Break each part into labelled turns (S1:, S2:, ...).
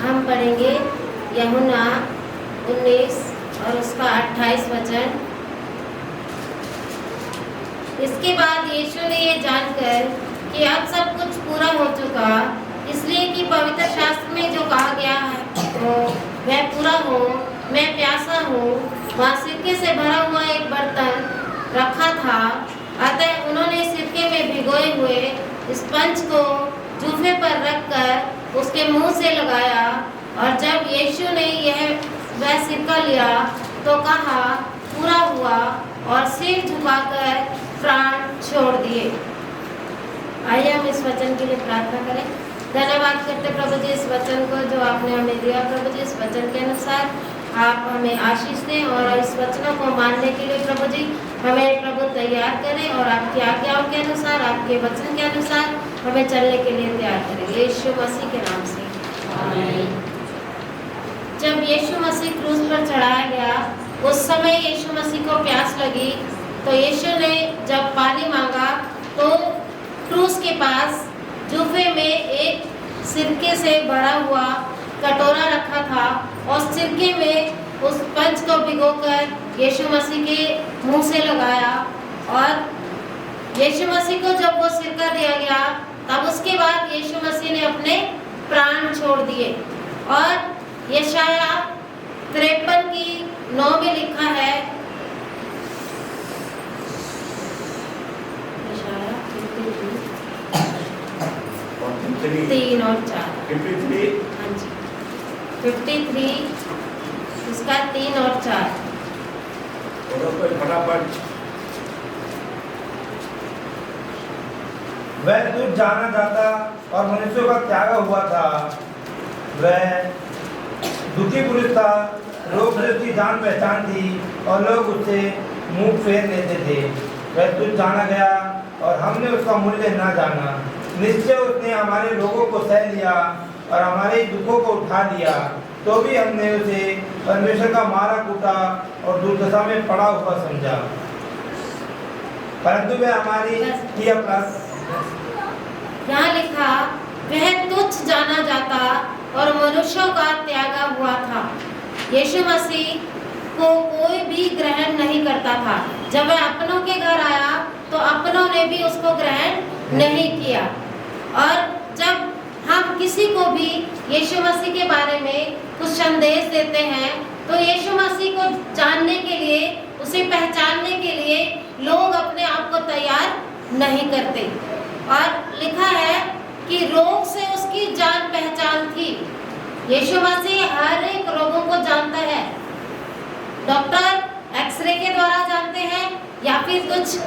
S1: हम पढ़ेंगे यूहन्ना 19 और उसका 28 वचन। इसके बाद यीशु ने ये जानकर कि अब सब कुछ पूरा हो चुका, इसलिए कि पवित्र शास्त्र में जो कहा गया है तो वह पूरा हो, मैं प्यासा हूँ, वहाँ सिरके से भरा हुआ एक बर्तन रखा था। अतः उन्होंने सिरके में भिगोए हुए स्पंज को जूफे पर रखकर उसके मुंह से लगाया, और जब यीशु ने वह सिरका लिया तो कहा, पूरा हुआ, और सिर झुकाकर प्राण छोड़ दिए। आइए हम इस वचन के लिए प्रार्थना करें। धन्यवाद करते प्रभु जी इस वचन को जो आपने हमें दिया। प्रभु जी इस वचन के अनुसार आप हमें आशीष दें और इस वचनों को मानने के लिए प्रभु जी हमें प्रभु तैयार करें और आपकी आज्ञाओं के अनुसार, आपके वचन के अनुसार हमें चलने के लिए तैयार करें। यीशु मसीह के नाम से आमीन। जब यीशु मसीह क्रूस पर चढ़ाया गया उस समय यीशु मसीह को प्यास लगी, तो यीशु ने जब पानी मांगा तो क्रूस के पास जूफे में एक सिरके से भरा हुआ कटोरा रखा था, और सिरके में उस पंच को भिगोकर यीशु मसीह के मुंह से लगाया, और यीशु मसीह को जब वो सिरका दिया गया तब उसके बाद यीशु मसीह ने अपने प्राण छोड़ दिए। और यशाया 53:9 में लिखा है, 3 और 4,
S2: 53
S1: हाँ जी 53 इसका 3 और 4।
S2: फटाफट।
S3: वह दूर जाना जाता और मनुष्यों का त्यागा हुआ था। वह दुखी पुरुष था, लोग उसकी जान पहचान थी और लोग उससे मुंह फेर लेते थे। वह दूर जाना गया और हमने उसका मूल्य न जाना। निश्चय उसने हमारे लोगों को सह लिया और हमारे दुखों को उठा लिया, तो भी हमने उसे परमेश्वर का मारा कूटा और दुर्दशा में पड़ा हुआ समझा। परंतु वह हमारी ही अपराध।
S1: यहाँ लिखा, वह तुच्छ जाना जाता और मनुष्यों का त्यागा हुआ था। यीशु मसीह को कोई भी ग्रहण नहीं करता था। जब वह अपनों के घर आया तो अपनों ने भी उसको ग्रहण नहीं किया। और जब हम किसी को भी यीशु मसीह के बारे में कुछ संदेश देते हैं तो यीशु मसीह को जानने के लिए, उसे पहचानने के लिए लोग अपने आप को तैयार नहीं करते। और लिखा है कि रोग से उसकी जान पहचान थी। यीशु मसीह हर एक रोगों को जानता है। डॉक्टर एक्सरे के द्वारा जानते हैं या फिर कुछ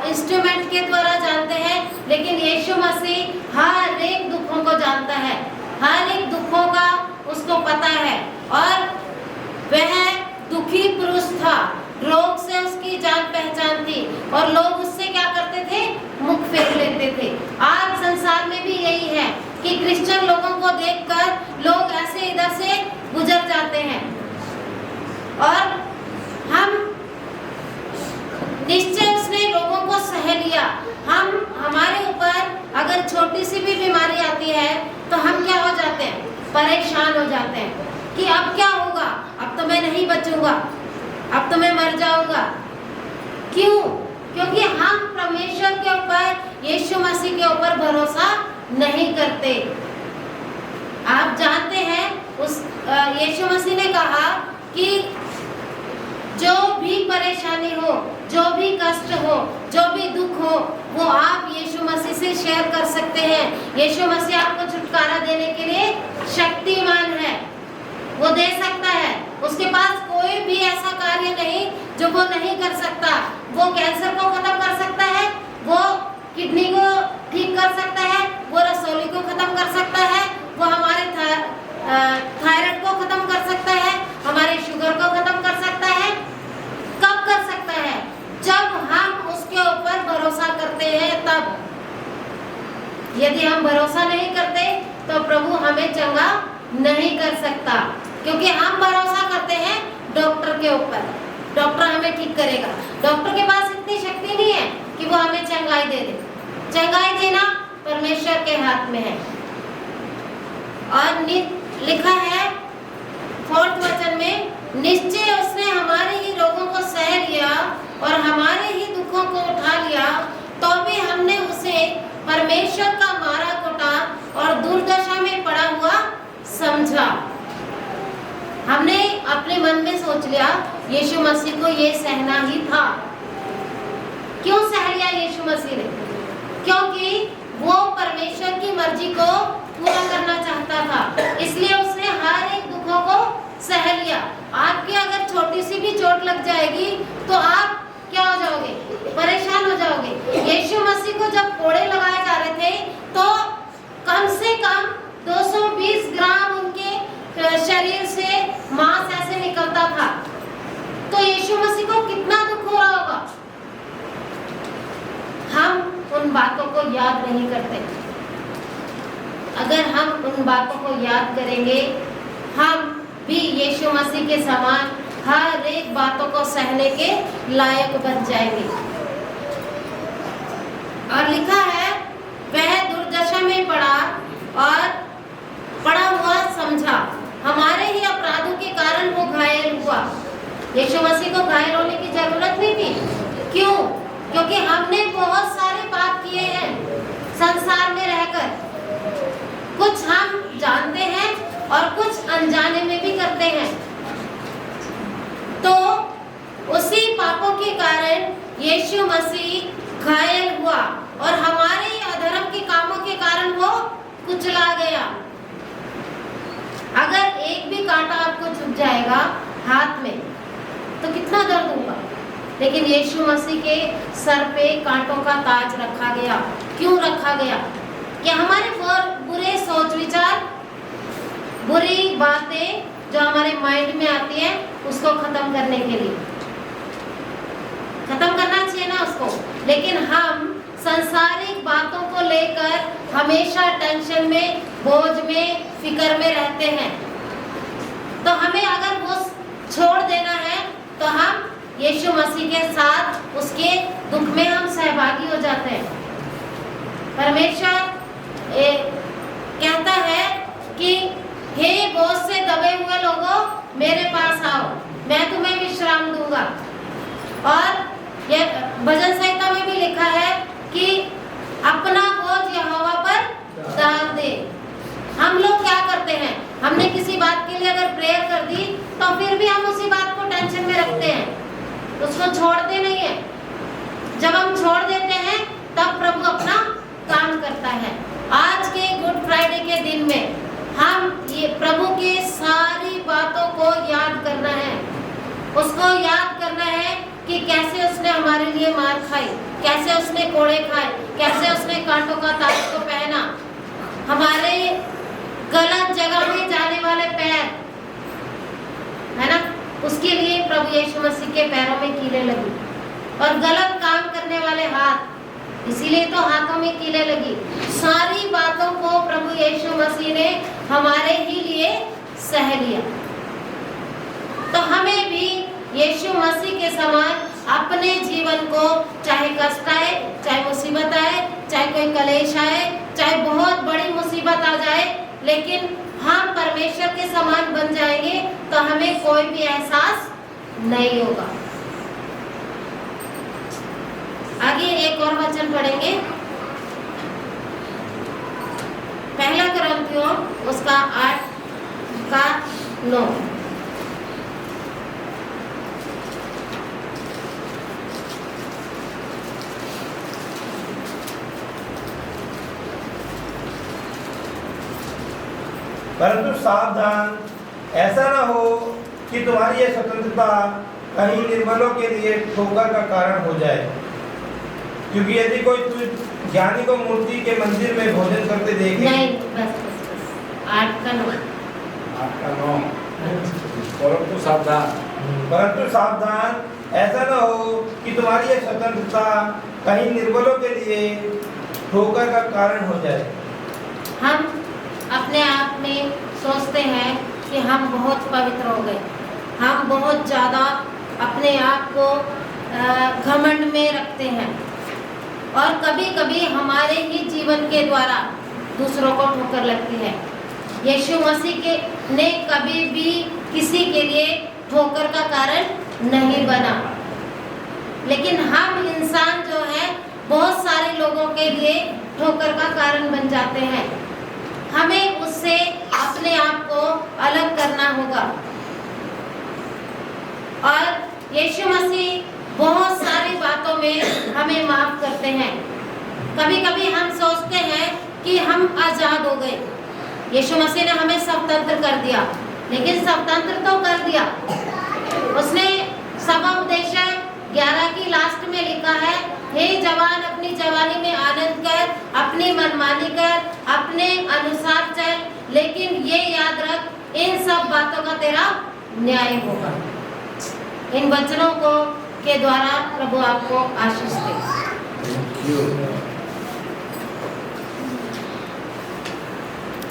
S1: इंस्ट्रूमेंट के द्वारा जानते हैं, लेकिन यीशु मसीह हर एक दुखों को जानता है, हर एक दुखों का उसको पता है। और वह दुखी पुरुष था, रोग से उसकी जान पहचान थी और लोग उससे क्या करते थे, मुख फेर लेते थे। आज संसार में भी यही है कि क्रिश्चियन लोगों को देखकर लोग ऐसे इधर से गुजर जाते हैं। और हम निश्चय उसने लोगों को सह लिया। हमारे ऊपर अगर छोटी सी भी बीमारी आती है तो हम क्या हो जाते हैं, परेशान हो जाते हैं कि अब क्या होगा, अब तो मैं नहीं बचूंगा, अब तो मैं मर जाऊंगा। क्यों? क्योंकि हम परमेश्वर के ऊपर, यीशु मसीह के ऊपर भरोसा नहीं करते। आप जानते हैं उस यीशु मसीह ने कहा कि जो भी परेशानी हो, जो भी कष्ट हो, जो भी दुख हो, वो आप यीशु मसीह से शेयर कर सकते हैं। यीशु मसीह आपको छुटकारा देने के लिए शक्तिमान है, वो दे सकता है। उसके पास कोई भी ऐसा कार्य नहीं जो वो नहीं कर सकता। वो कैंसर को खत्म कर सकता है, वो किडनी को ठीक कर सकता है, वो रसोली को खत्म कर सकता है, वो हमारे थायराइड को खत्म कर सकता है, हमारे शुगर को खत्म कर सकता है। कब कर सकता है? जब हम उसके ऊपर भरोसा करते हैं तब। यदि हम भरोसा नहीं करते तो प्रभु हमें चंगा नहीं कर सकता, क्योंकि हम भरोसा करते हैं डॉक्टर के ऊपर। डॉक्टर हमें ठीक करेगा। डॉक्टर के पास इतनी शक्ति नहीं है कि वो हमें चंगाई दे दे। चंगाई देना परमेश्वर के हाथ में है। और लिखा है 4th वचन में, निश्चय उसने हमारे ही रोगों को सह लिया और हमारे ही दुखों को उठा लिया, तो भी हमने उसे परमेश्वर का मारा कुटा और दुर्दशा में पड़ा हुआ समझा। हमने अपने मन में सोच लिया यीशु मसीह को ये सहना ही था। क्यों सह लिया यीशु मसीह ने? क्योंकि वो परमेश्वर की मर्जी को पूरा करना चाहता था, इसलिए उसने हर एक दुखों को सह लिया। आपकी अगर छोटी सी भी चोट लग जाएगी तो आप क्या हो जाओगे? परेशान हो जाओगे। यीशु मसीह को जब कोड़े लगाए जा रहे थे तो कम से कम 220 ग्राम उनके शरीर से मांस ऐसे निकलता था। तो यीशु मसीह को कितना दुख हो रहा होगा। हम उन बातों को याद नहीं करते। अगर हम उन बातों को याद करेंगे, हम भी यीशु मसीह के समान हर एक बातों को सहने के लायक बन जाएंगे। और लिखा है, वह दुर्दशा में पड़ा और पड़ा हुआ समझा। हमारे ही अपराधों के कारण वो घायल हुआ। यीशु मसीह को घायल होने की जरूरत नहीं थी। क्यों? क्योंकि हमने बहुत सारे पाप किए हैं संसार में रहकर। कुछ हम जानते हैं और कुछ अनजाने में भी करते हैं। तो उसी पापों के कारण यीशु मसीह घायल हुआ और हमारे अधर्म के कामों के कारण वो कुचला गया। अगर एक भी कांटा आपको चुभ जाएगा हाथ में तो कितना दर्द होगा, लेकिन यीशु मसीह के सर पे कांटों का ताज रखा गया। क्यों रखा गया? कि हमारे बुरे सोच विचार, बुरी बातें जो हमारे माइंड में आती हैं उसको खत्म करने के लिए। खत्म करना चाहिए ना उसको, लेकिन हम सांसारिक बातों को लेकर हमेशा टेंशन में, बोझ में, फिक्र में रहते हैं। तो हमें अगर वो छोड़ देना है तो हम यीशु मसीह के साथ उसके दुख में हम सहभागी हो जाते हैं। परमेश्वर कहता है कि हे बोझ से दबे हुए लोगों, मेरे पास आओ, मैं तुम्हें विश्राम दूंगा। और ये भजन संहिता में भी लिखा है कि अपना बोझ यहोवा पर डाल दे। हम लोग क्या करते हैं? हमने किसी बात के लिए अगर प्रेयर कर दी तो फिर भी हम उसी बात को टेंशन में रखते हैं, उसको छोड़ते नहीं है। जब हम छोड़ देते हैं तब प्रभु अपना काम करता है। आज के गुड फ्राइडे के दिन में हम ये प्रभु की सारी बातों को याद करना है। उसको याद करना है कि कैसे उसने हमारे लिए मार खाई, कैसे उसने कोड़े खाए, कैसे उसने कांटों का ताज को पहना, हमारे गलत जगह में जाने वाले पैर, है ना, उसके लिए प्रभु यीशु मसीह के पैरों में कीलें लगी। और गलत काम करने वाले हाथ, इसीलिए तो हाथों में कीलें लगी। सारी बातों को प्रभु यीशु मसीह ने हमारे ही लिए सह लिया। तो हमें भी यीशु मसीह के समान अपने जीवन को, चाहे कष्ट आए, चाहे मुसीबत आए, चाहे कोई कलेश आए, चाहे बहुत बड़ी मुसीबत आ जाए, लेकिन हम परमेश्वर के समान बन जाएंगे तो हमें कोई भी एहसास नहीं होगा। आगे एक और वचन पढ़ेंगे, पहला कुरिन्थियों उसका 8 का 9।
S3: परंतु सावधान, ऐसा ना हो कि तुम्हारी यह स्वतंत्रता कहीं निर्बलों के लिए ठोकर का कारण हो जाए। क्योंकि यदि कोई ज्ञानी को मूर्ति के मंदिर में भोजन करते देखे,
S1: नहीं, बस 8 का 9।
S3: परंतु सावधान, ऐसा ना हो कि तुम्हारी यह स्वतंत्रता कहीं निर्बलों के लिए ठोकर का कारण हो जाए।
S1: हम अपने आप में सोचते हैं कि हम बहुत पवित्र हो गए, हम बहुत ज़्यादा अपने आप को घमंड में रखते हैं, और कभी कभी हमारे ही जीवन के द्वारा दूसरों को ठोकर लगती है। यीशु मसीह के ने कभी भी किसी के लिए ठोकर का कारण नहीं बना, लेकिन हम इंसान जो है बहुत सारे लोगों के लिए ठोकर का कारण बन जाते हैं। हमें उससे अपने आप को अलग करना होगा। और यीशु मसीह बहुत सारी बातों में हमें माफ करते हैं। कभी कभी हम सोचते हैं कि हम आजाद हो गए, यीशु मसीह ने हमें स्वतंत्र कर दिया, लेकिन स्वतंत्र तो कर दिया उसने। सभा उपदेशक 11 की लास्ट में लिखा है, हे जवान अपनी जवानी में आनंद कर, अपनी मनमानी कर, अपने अनुसार चल, लेकिन ये याद रख इन सब बातों का तेरा न्याय होगा। इन वचनों को के द्वारा प्रभु आपको आशीष दे।